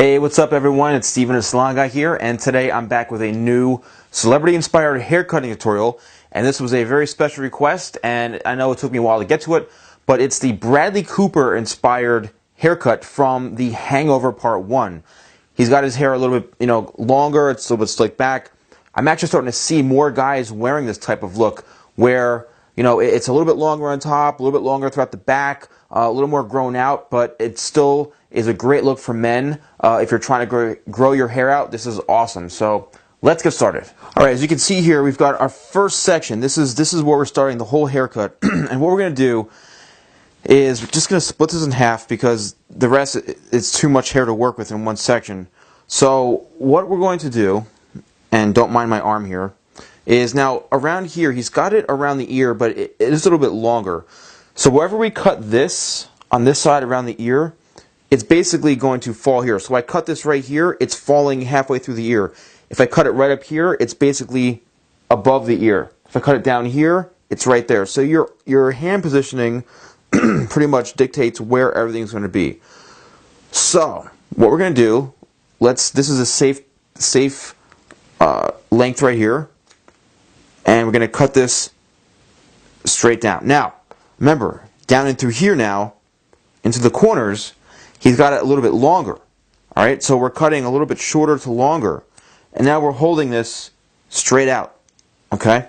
Hey, what's up everyone? It's Steven the Salon Guy here, and today I'm back with a new celebrity-inspired haircutting tutorial. And this was a very special request, and I know it took me a while to get to it, but it's the Bradley Cooper-inspired haircut from The Hangover Part 1. He's got his hair a little bit, longer, it's a little bit slicked back. I'm actually starting to see more guys wearing this type of look where, it's a little bit longer on top, a little bit longer throughout the back, a little more grown out, but it still is a great look for men. If you're trying to grow your hair out, this is awesome. So let's get started. All right, as you can see here, we've got our first section. This is where we're starting the whole haircut. And what we're going to do is we're just going to split this in half because the rest is too much hair to work with in one section. So what we're going to do, and don't mind my arm here, is now around here, he's got it around the ear, but it is a little bit longer. So wherever we cut this, on this side around the ear, it's basically going to fall here. So I cut this right here, it's falling halfway through the ear. If I cut it right up here, it's basically above the ear. If I cut it down here, it's right there. So your hand positioning pretty much dictates where everything's going to be. So what we're going to do, this is a safe length right here, and we're going to cut this straight down. Now, remember, down in through here now, into the corners, he's got it a little bit longer. All right, so we're cutting a little bit shorter to longer, and now we're holding this straight out. Okay,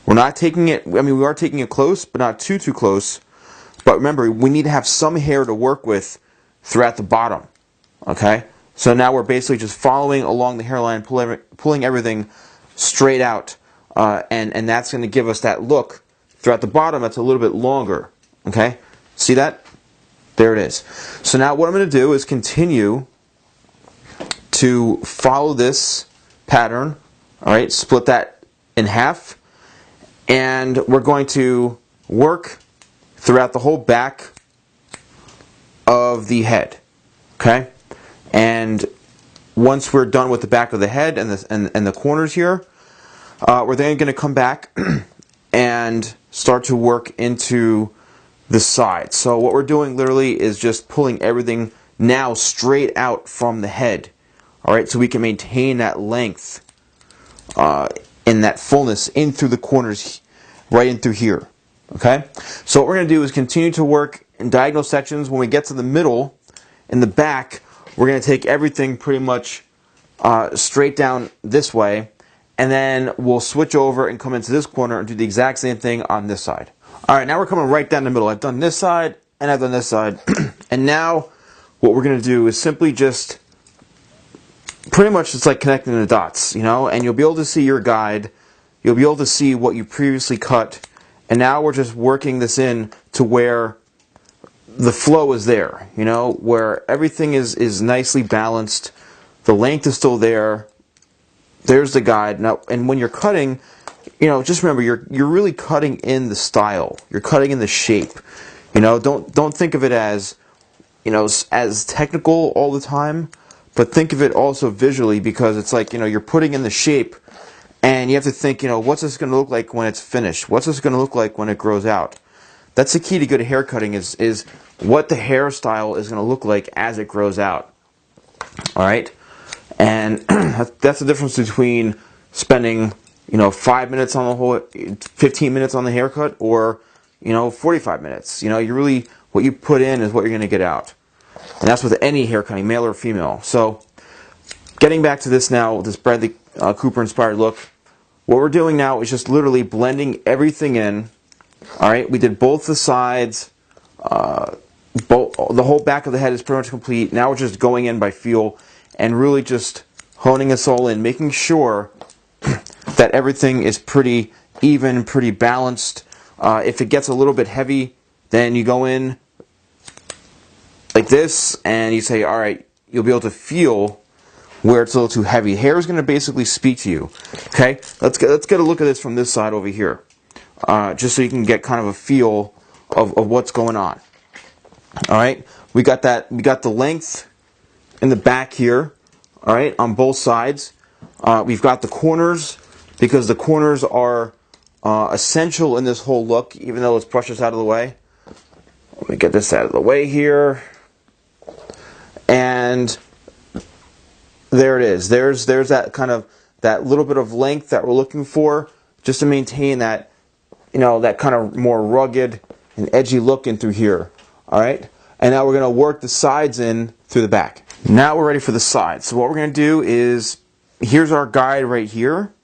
we're not taking it. I mean, we are taking it close, but not too close. But remember, we need to have some hair to work with throughout the bottom. Okay, so now we're basically just following along the hairline, pulling everything straight out, and that's going to give us that look throughout the bottom. That's a little bit longer. Okay, see that? There it is. So now what I'm going to do is continue to follow this pattern. All right, split that in half, and we're going to work throughout the whole back of the head. Okay, and once we're done with the back of the head and the corners here, we're then going to come back and start to work into the side. So what we're doing literally is just pulling everything now straight out from the head. Alright, so we can maintain that length and that fullness in through the corners, right in through here. Okay? So what we're going to do is continue to work in diagonal sections. When we get to the middle, in the back, we're going to take everything pretty much straight down this way, and then we'll switch over and come into this corner and do the exact same thing on this side. Alright, now we're coming right down the middle. I've done this side, and I've done this side. And now, what we're going to do is simply just, pretty much it's like connecting the dots, and you'll be able to see your guide. You'll be able to see what you previously cut. And now we're just working this in to where the flow is there, where everything is nicely balanced. The length is still there. There's the guide. Now, and when you're cutting, just remember, you're really cutting in the style. You're cutting in the shape. Don't think of it as, as technical all the time, but think of it also visually, because it's like, you're putting in the shape, and you have to think, what's this going to look like when it's finished? What's this going to look like when it grows out? That's the key to good hair cutting is what the hairstyle is going to look like as it grows out. All right? And that's the difference between spending 5 minutes on the whole, 15 minutes on the haircut, or 45 minutes. You really, what you put in is what you're going to get out, and that's with any hair cutting, male or female. So, getting back to this now, this Bradley Cooper inspired look. What we're doing now is just literally blending everything in. All right, we did both the sides. The whole back of the head is pretty much complete. Now we're just going in by feel and really just honing us all in, making sure that everything is pretty even, pretty balanced. If it gets a little bit heavy, then you go in like this, and you say, all right, you'll be able to feel where it's a little too heavy. Hair is going to basically speak to you. Okay, let's get a look at this from this side over here, just so you can get kind of a feel of what's going on. All right, we got the length in the back here. All right, on both sides. We've got the corners, because the corners are essential in this whole look, even though let's brush this out of the way. Let me get this out of the way here. And there it is. There's that kind of, that little bit of length that we're looking for, just to maintain that, you know, that kind of more rugged and edgy look in through here. All right, and now we're going to work the sides in through the back. Now we're ready for the sides. So what we're going to do is, here's our guide right here,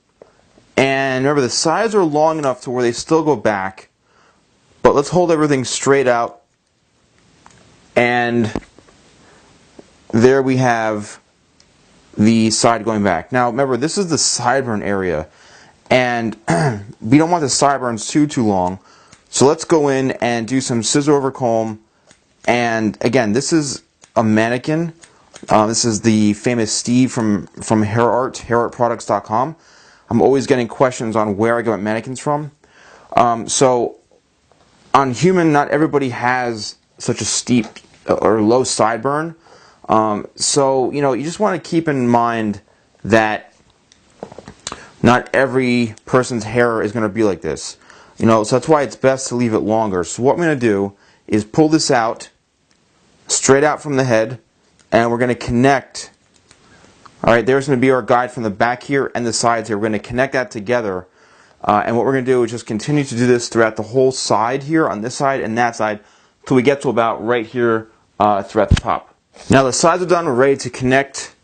and remember the sides are long enough to where they still go back, but let's hold everything straight out, and there we have the side going back. Now remember, this is the sideburn area, and we don't want the sideburns too long, so let's go in and do some scissor over comb. And again, this is a mannequin. This is the famous Steve from hairartproducts.com. I'm always getting questions on where I get mannequins from. So on human, not everybody has such a steep or low sideburn. So, you know, you just want to keep in mind that not every person's hair is going to be like this. You know, so that's why it's best to leave it longer. So what I'm going to do is pull this out, straight out from the head, and we're going to connect. All right, there's going to be our guide from the back here and the sides here. We're going to connect that together. And what we're going to do is just continue to do this throughout the whole side here, on this side and that side, till we get to about right here throughout the top. Now the sides are done. We're ready to connect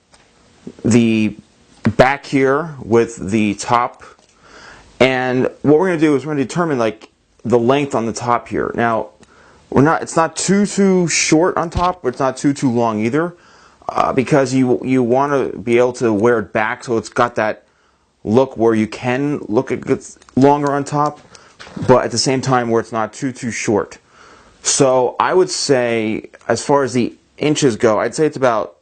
the back here with the top. And what we're going to do is we're going to determine like the length on the top here. Now, it's not too short on top, but it's not too long either, because you want to be able to wear it back so it's got that look where you can look at it longer on top, but at the same time where it's not too short. So I would say, as far as the inches go, I'd say it's about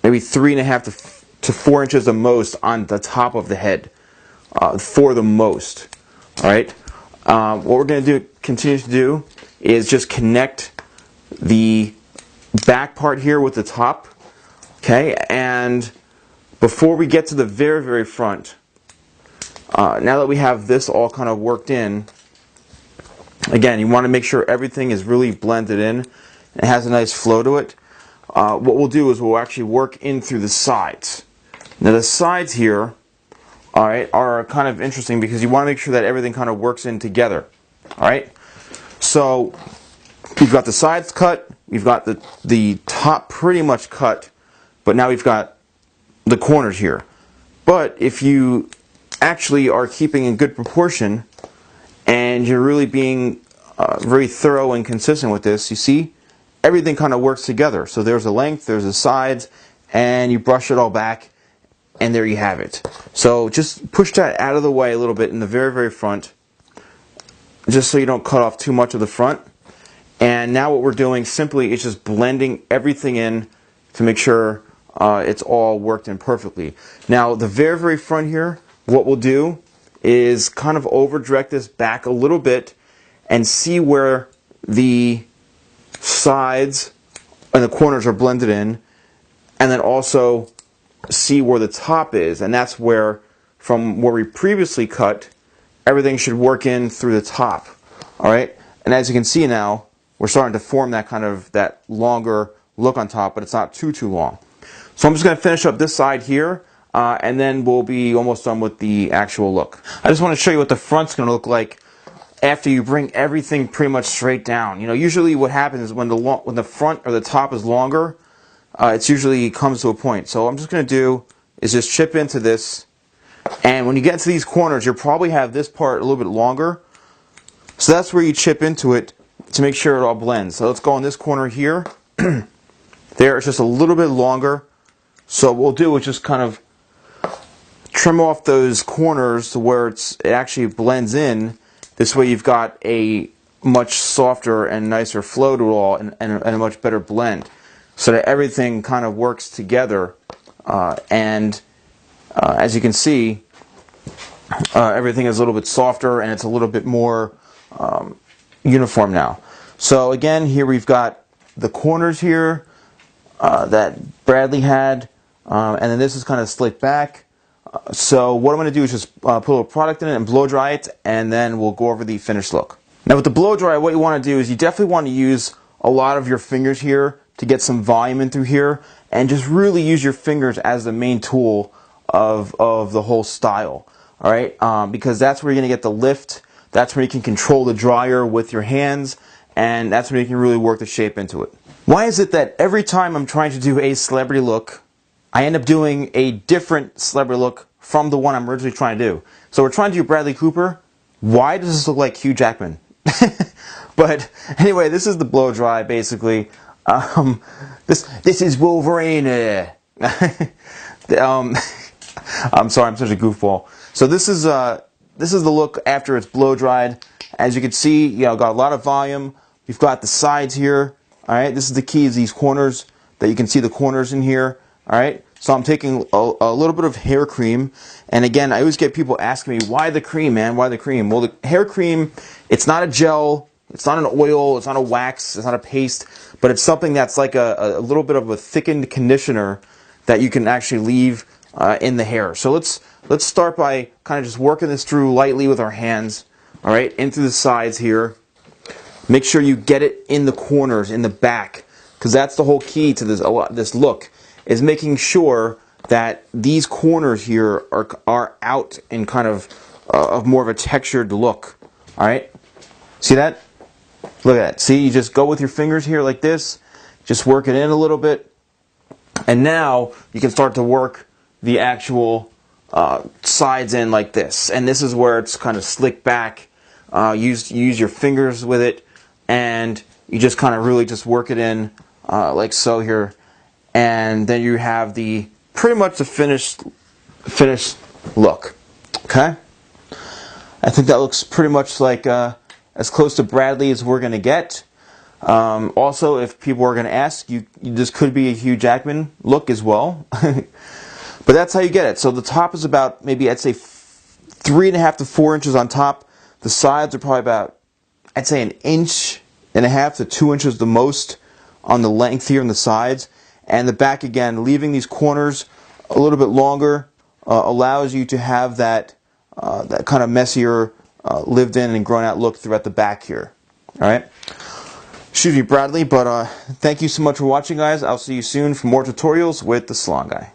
maybe 3.5 to 4 inches the most on the top of the head, for the most. All right. What we're going to continue to do is just connect the back part here with the top. Okay, and before we get to the very front, now that we have this all kind of worked in, again, you want to make sure everything is really blended in and has a nice flow to it. What we'll do is we'll actually work in through the sides. Now the sides here, all right, are kind of interesting because you want to make sure that everything kind of works in together. All right, so we've got the sides cut, we've got the top pretty much cut, but now we've got the corners here. But if you actually are keeping in good proportion and you're really being very thorough and consistent with this, you see everything kind of works together. So there's the length, there's the sides, and you brush it all back, and there you have it. So just push that out of the way a little bit in the very front, just so you don't cut off too much of the front. And now what we're doing simply is just blending everything in to make sure it's all worked in perfectly. Now the very front here, what we'll do is kind of over direct this back a little bit and see where the sides and the corners are blended in, and then also see where the top is, and that's where, from where we previously cut, everything should work in through the top. All right, and as you can see now, we're starting to form that kind of that longer look on top, but it's not too long. So I'm just going to finish up this side here, and then we'll be almost done with the actual look. I just want to show you what the front's going to look like after you bring everything pretty much straight down. You know, usually what happens is when the front or the top is longer, it usually comes to a point. So what I'm just going to do is just chip into this, and when you get to these corners, you'll probably have this part a little bit longer. So that's where you chip into it to make sure it all blends. So let's go on this corner here. There, it's just a little bit longer. So what we'll do is just kind of trim off those corners to where it actually blends in. This way you've got a much softer and nicer flow to it all, and a much better blend, so that everything kind of works together. As you can see, everything is a little bit softer and it's a little bit more uniform now. So again, here we've got the corners here that Bradley had, and then this is kind of slicked back. So what I'm going to do is just put a little product in it and blow dry it, and then we'll go over the finished look. Now with the blow dry, what you want to do is you definitely want to use a lot of your fingers here to get some volume in through here, and just really use your fingers as the main tool of the whole style. All right, because that's where you're going to get the lift. That's where you can control the dryer with your hands, and that's where you can really work the shape into it. Why is it that every time I'm trying to do a celebrity look, I end up doing a different celebrity look from the one I'm originally trying to do? So we're trying to do Bradley Cooper. Why does this look like Hugh Jackman? But anyway, this is the blow dry basically. This is Wolverine. I'm sorry, I'm such a goofball. So this is the look after it's blow dried. As you can see, got a lot of volume. We've got the sides here. All right, this is the key, is these corners, that you can see the corners in here. All right, so I'm taking a little bit of hair cream, and again, I always get people asking me, why the cream, man? Why the cream? Well, the hair cream, it's not a gel, it's not an oil, it's not a wax, it's not a paste, but it's something that's like a little bit of a thickened conditioner that you can actually leave in the hair. So let's start by kind of just working this through lightly with our hands. All right, in through the sides here. Make sure you get it in the corners, in the back, because that's the whole key to this look, is making sure that these corners here are out in kind of more of a textured look. All right, see that? Look at that. See, you just go with your fingers here like this, just work it in a little bit, and now you can start to work the actual sides in like this. And this is where it's kind of slick back. Use your fingers with it, and you just kind of really just work it in like so here, and then you have the pretty much the finished look. Okay, I think that looks pretty much like as close to Bradley as we're going to get. Also, if people are going to ask, this could be a Hugh Jackman look as well. But that's how you get it. So the top is about, maybe I'd say 3.5 to 4 inches on top. The sides are probably about, I'd say, 1.5 inches to 2 inches the most on the length here on the sides. And the back, again, leaving these corners a little bit longer allows you to have that kind of messier, lived in and grown out look throughout the back here. All right. Excuse me, Bradley, but thank you so much for watching, guys. I'll see you soon for more tutorials with the Salon Guy.